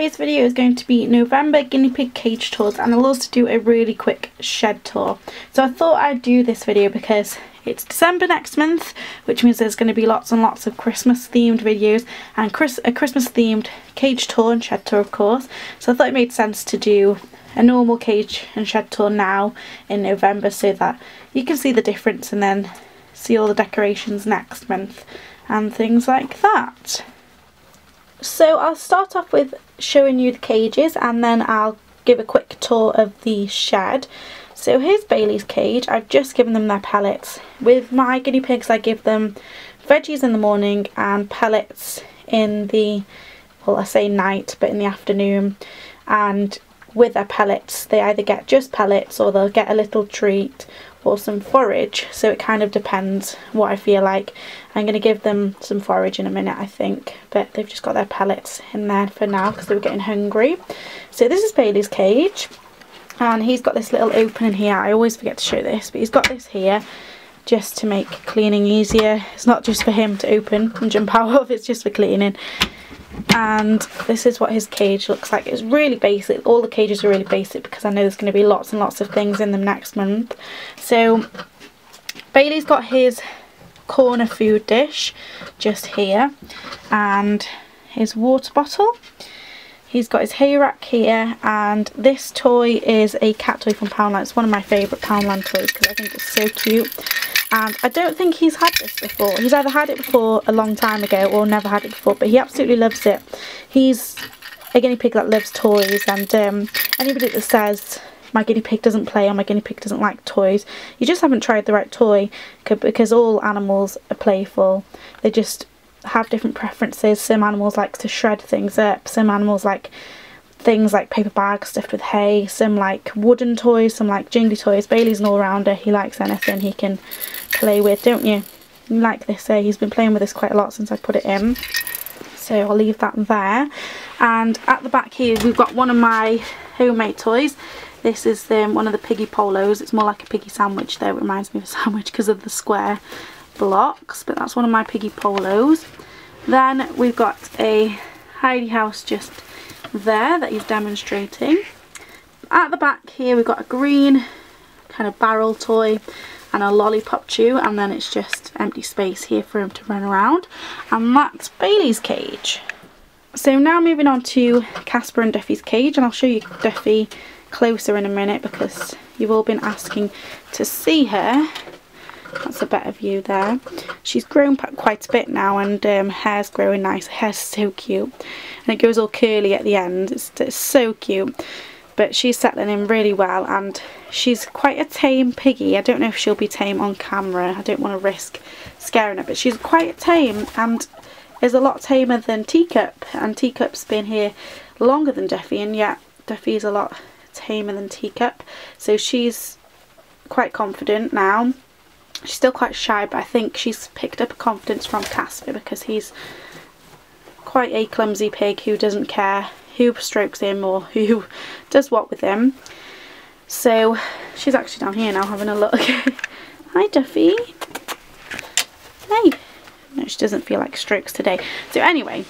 today's video is going to be November guinea pig cage tours, and I'll also do a really quick shed tour. So I thought I'd do this video because it's December next month, which means there's going to be lots and lots of Christmas themed videos and a Christmas themed cage tour and shed tour, of course. So I thought it made sense to do a normal cage and shed tour now in November so that you can see the difference and then see all the decorations next month and things like that. So I'll start off with showing you the cages and then I'll give a quick tour of the shed. So here's Bailey's cage. I've just given them their pellets. With my guinea pigs I give them veggies in the morning and pellets in the, well, I say night, but in the afternoon. And with their pellets they either get just pellets or they'll get a little treat or some forage, so it kind of depends what I feel like. I'm going to give them some forage in a minute, I think, but they've just got their pellets in there for now because they were getting hungry. So this is Bailey's cage and he's got this little opening here. I always forget to show this, but he's got this here just to make cleaning easier. It's not just for him to open and jump out of, it's just for cleaning. And this is what his cage looks like. It's really basic. All the cages are really basic because I know there's going to be lots and lots of things in them next month. So Bailey's got his corner food dish just here and his water bottle. He's got his hay rack here, and this toy is a cat toy from Poundland. It's one of my favourite Poundland toys because I think it's so cute. And I don't think he's had this before. He's either had it before a long time ago or never had it before, but he absolutely loves it. He's a guinea pig that loves toys, and anybody that says my guinea pig doesn't play or my guinea pig doesn't like toys, you just haven't tried the right toy, because all animals are playful. They just have different preferences. Some animals like to shred things up, some animals like things like paper bags stuffed with hay, some like wooden toys, some like jingly toys. Bailey's an all-rounder. He likes anything he can play with, don't you? You like this, he's been playing with this quite a lot since I put it in, so I'll leave that there. And at the back here we've got one of my homemade toys. This is one of the piggy polos. It's more like a piggy sandwich though. It reminds me of a sandwich because of the square blocks, but that's one of my piggy polos. Then we've got a hidey house just there that he's demonstrating. At the back here we've got a green kind of barrel toy and a lollipop chew, and then it's just empty space here for him to run around, and that's Bailey's cage. So now moving on to Casper and Duffy's cage, and I'll show you Duffy closer in a minute because you've all been asking to see her. That's a better view there. She's grown quite a bit now, and hair's growing nice. Her hair's so cute and it goes all curly at the end. It's so cute, but she's settling in really well, and she's quite a tame piggy. I don't know if she'll be tame on camera. I don't want to risk scaring her, but she's quite tame and is a lot tamer than Teacup, and Teacup's been here longer than Duffy, and yet Duffy's a lot tamer than Teacup. So she's quite confident now. She's still quite shy, but I think she's picked up a confidence from Casper because he's quite a clumsy pig who doesn't care who strokes him or who does what with him. So she's actually down here now having a look. Hi Duffy. Hey. No, she doesn't feel like strokes today. So anyway,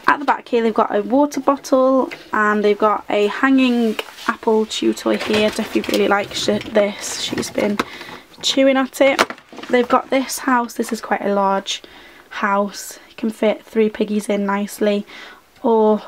at the back here they've got a water bottle and they've got a hanging apple chew toy here. Duffy really likes this. She's been chewing at it. They've got this house. This is quite a large house. It can fit 3 piggies in nicely or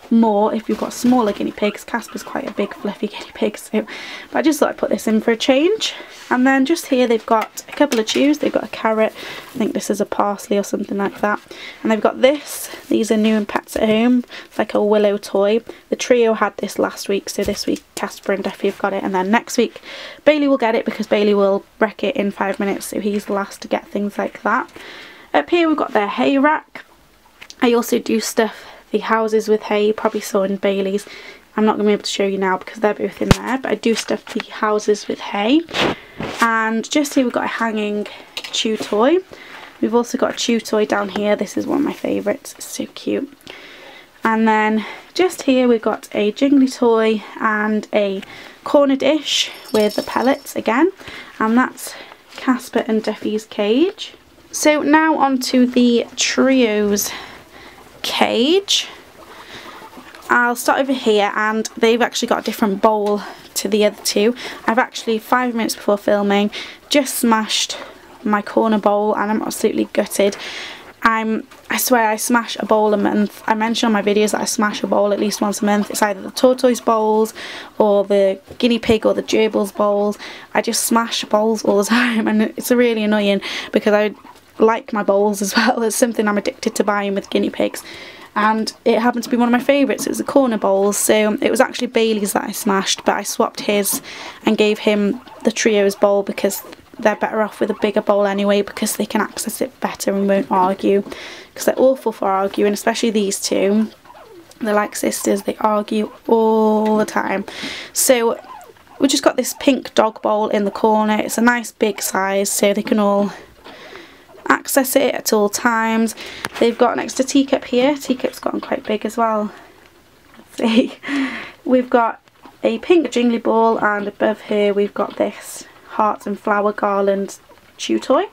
more if you've got smaller guinea pigs. Casper's quite a big fluffy guinea pig, so but I just thought I'd put this in for a change. And then just here they've got a couple of chews. They've got a carrot, I think this is a parsley or something like that, and they've got this. These are new in Pets at Home. It's like a willow toy. The trio had this last week, so this week Casper and Duffy have got it, and then next week Bailey will get it because Bailey will wreck it in 5 minutes, so he's the last to get things like that. Up here we've got their hay rack. I also do stuff the houses with hay. You probably saw in Bailey's. I'm not going to be able to show you now because they're both in there, but I do stuff the houses with hay. And just here we've got a hanging chew toy. We've also got a chew toy down here. This is one of my favourites. It's so cute. And then just here we've got a jingly toy and a corner dish with the pellets again, and that's Casper and Duffy's cage. So now on to the trio's cage, I'll start over here, and they've actually got a different bowl to the other two. I've actually 5 minutes before filming just smashed my corner bowl, and I'm absolutely gutted. I swear I smash a bowl a month. I mention on my videos that I smash a bowl at least once a month. It's either the tortoise bowls or the guinea pig or the gerbils bowls. I just smash bowls all the time, and it's really annoying because I like my bowls as well. It's something I'm addicted to buying with guinea pigs, and it happened to be one of my favourites. It was the corner bowls, so it was actually Bailey's that I smashed, but I swapped his and gave him the trio's bowl because they're better off with a bigger bowl anyway, because they can access it better and won't argue, because they're awful for arguing, especially these two. They're like sisters, they argue all the time. So we just got this pink dog bowl in the corner. It's a nice big size so they can all access it at all times. They've got an extra teacup here. Teacup's gotten quite big as well. Let's see. We've got a pink jingly ball, and above here we've got this hearts and flower garland chew toy.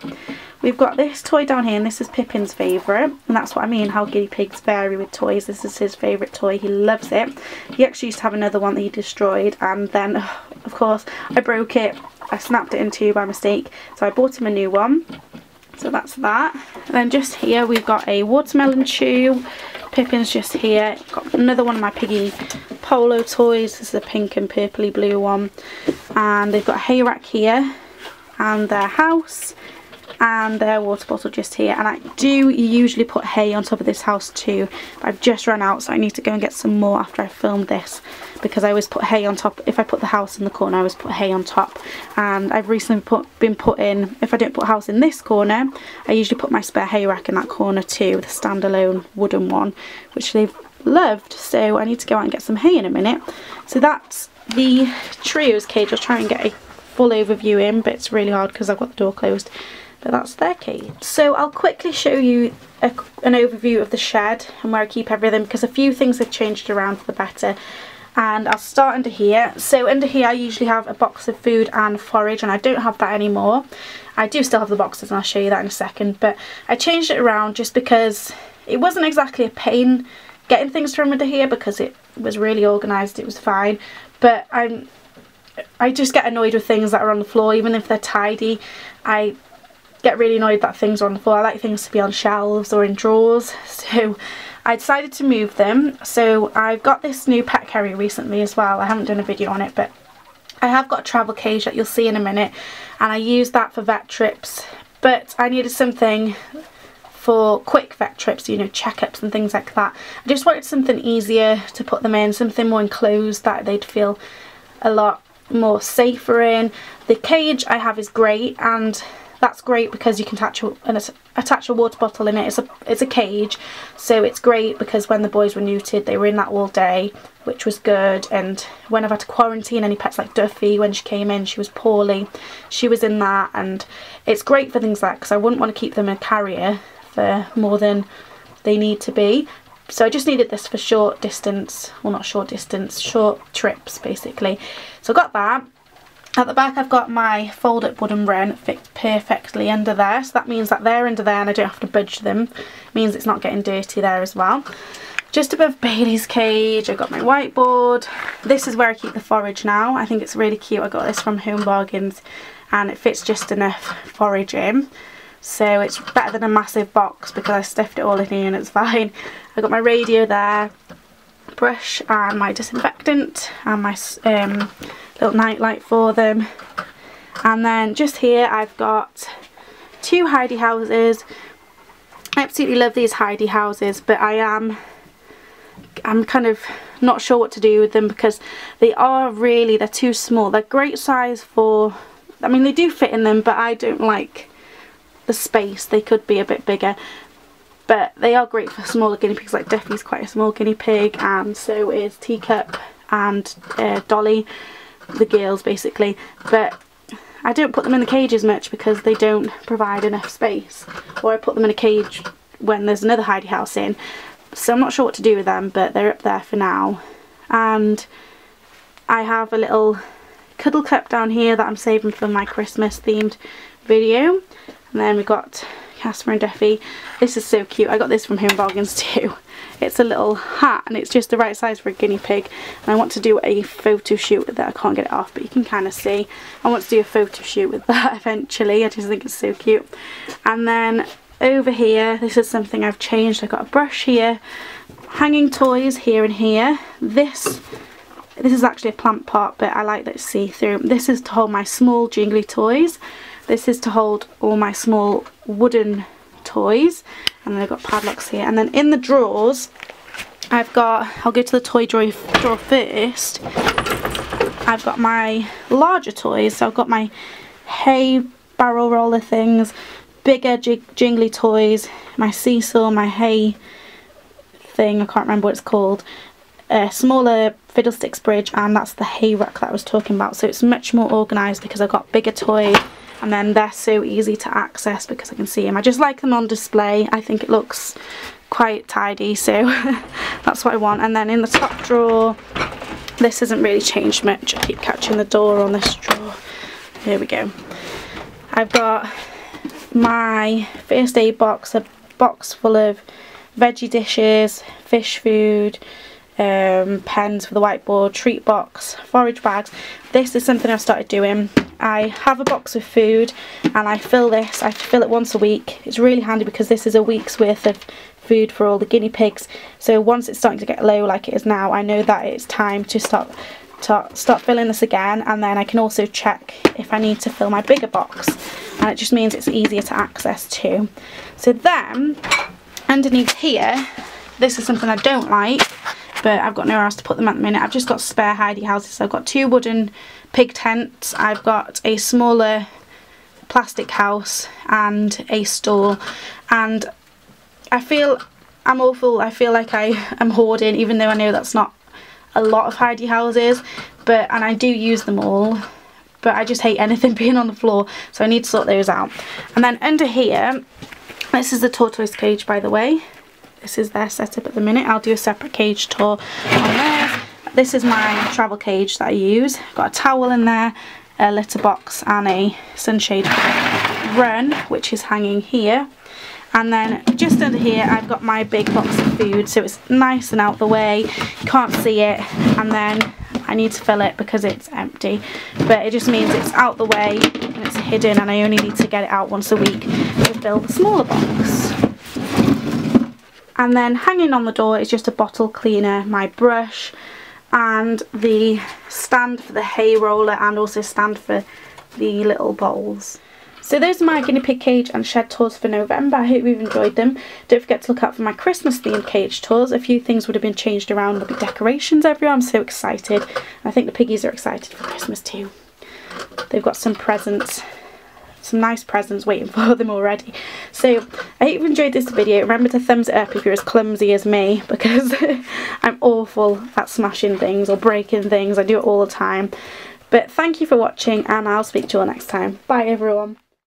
We've got this toy down here, and this is Pippin's favourite, and that's what I mean, how guinea pigs vary with toys. This is his favourite toy, he loves it. He actually used to have another one that he destroyed, and then of course I broke it. I snapped it in two by mistake, so I bought him a new one. So that's that. And then just here we've got a watermelon chew. Pippin's just here. Got another one of my piggy polo toys. This is a pink and purpley blue one. And they've got a hay rack here, and their house, and their water bottle just here. And I do usually put hay on top of this house too, but I've just run out, so I need to go and get some more after I filmed this, because I always put hay on top. If I put the house in the corner, I always put hay on top. And I've recently been putting, if I don't put a house in this corner, I usually put my spare hay rack in that corner too, the standalone wooden one, which they've loved. So I need to go out and get some hay in a minute. So that's the trio's cage. I'll try and get a full overview in, but it's really hard because I've got the door closed. But that's their cage. So I'll quickly show you an overview of the shed and where I keep everything, because a few things have changed around for the better. And I'll start under here. So under here I usually have a box of food and forage, and I don't have that anymore. I do still have the boxes, and I'll show you that in a second, but I changed it around just because it wasn't exactly a pain getting things from under here, because it was really organised, it was fine. But I just get annoyed with things that are on the floor, even if they're tidy. I get really annoyed that things are on the floor. I like things to be on shelves or in drawers, so I decided to move them. So I've got this new pet carrier recently as well. I haven't done a video on it, but I have got a travel cage that you'll see in a minute, and I use that for vet trips, but I needed something for quick vet trips, you know, checkups and things like that. I just wanted something easier to put them in, something more enclosed that they'd feel a lot more safer in. The cage I have is great, and that's great because you can attach a water bottle in it. It's a cage, so it's great because when the boys were neutered, they were in that all day, which was good. And when I've had to quarantine any pets, like Duffy, when she came in, she was poorly, she was in that, and it's great for things like that, because I wouldn't want to keep them in a carrier for more than they need to be. So I just needed this for short distance, well, not short distance, short trips basically. So I got that. At the back I've got my fold up wooden wren fit perfectly under there, so that means that they're under there and I don't have to budge them. It means it's not getting dirty there as well. Just above Bailey's cage I've got my whiteboard. This is where I keep the forage now. I think it's really cute. I got this from Home Bargains and it fits just enough forage in. So it's better than a massive box because I stuffed it all in here and it's fine. I've got my radio there, brush and my disinfectant and my little night light for them. And then just here I've got two hidey houses. I absolutely love these hidey houses, but I'm kind of not sure what to do with them because they're too small. They're great size for, I mean they do fit in them, but I don't like the space. They could be a bit bigger, but they are great for smaller guinea pigs. Like Duffy's quite a small guinea pig, and so is Teacup and Dolly, the girls basically. But I don't put them in the cages much because they don't provide enough space, or I put them in a cage when there's another hidey house in. So I'm not sure what to do with them, but they're up there for now. And I have a little cuddle cup down here that I'm saving for my Christmas themed video. And then we've got Casper and Duffy. This is so cute. I got this from Home Bargains too. It's a little hat and it's just the right size for a guinea pig, and I want to do a photo shoot with that. I can't get it off, but you can kind of see. I want to do a photo shoot with that eventually. I just think it's so cute. And then over here, this is something I've changed. I've got a brush here, hanging toys here and here. This is actually a plant pot, but I like that it's see-through. This is to hold my small jingly toys. This is to hold all my small wooden toys. And then I've got padlocks here. And then in the drawers, I've got, I'll go to the toy drawer first. I've got my larger toys. So I've got my hay barrel roller things, bigger jingly toys, my seesaw, my hay thing, I can't remember what it's called, a smaller fiddlesticks bridge, and that's the hay rack that I was talking about. So it's much more organised because I've got bigger toys, and then they're so easy to access because I can see them. I just like them on display. I think it looks quite tidy, so that's what I want. And then in the top drawer, this hasn't really changed much. I keep catching the door on this drawer. Here we go. I've got my first aid box, a box full of veggie dishes, fish food, pens for the whiteboard, treat box, forage bags. This is something I've started doing. I have a box of food and I fill this. I fill it once a week. It's really handy because this is a week's worth of food for all the guinea pigs. So once it's starting to get low like it is now, I know that it's time to start filling this again, and then I can also check if I need to fill my bigger box, and it just means it's easier to access too. So then underneath here, this is something I don't like, but I've got nowhere else to put them at the minute. I've just got spare hidey houses. So I've got 2 wooden pig tents, I've got a smaller plastic house and a stall, and I feel I'm awful. I feel like I am hoarding, even though I know that's not a lot of hidey houses, and I do use them all, but I just hate anything being on the floor, so I need to sort those out. And then under here, this is the tortoise cage, by the way. This is their setup at the minute. I'll do a separate cage tour on theirs. This is my travel cage that I use. Got a towel in there, a litter box and a sunshade run, which is hanging here. And then just under here I've got my big box of food, so it's nice and out the way, you can't see it, and then I need to fill it because it's empty, but it just means it's out the way and it's hidden, and I only need to get it out once a week to fill the smaller box. And then hanging on the door is just a bottle cleaner, my brush, and the stand for the hay roller, and also stand for the little bowls. So those are my guinea pig cage and shed tours for November. I hope you've enjoyed them. Don't forget to look out for my Christmas themed cage tours. A few things would have been changed around. There'll be decorations everywhere. I'm so excited. I think the piggies are excited for Christmas too. They've got some presents, some nice presents waiting for them already. So I hope you've enjoyed this video. Remember to thumbs it up if you're as clumsy as me, because I'm awful at smashing things or breaking things. I do it all the time. But thank you for watching, and I'll speak to you all next time. Bye everyone.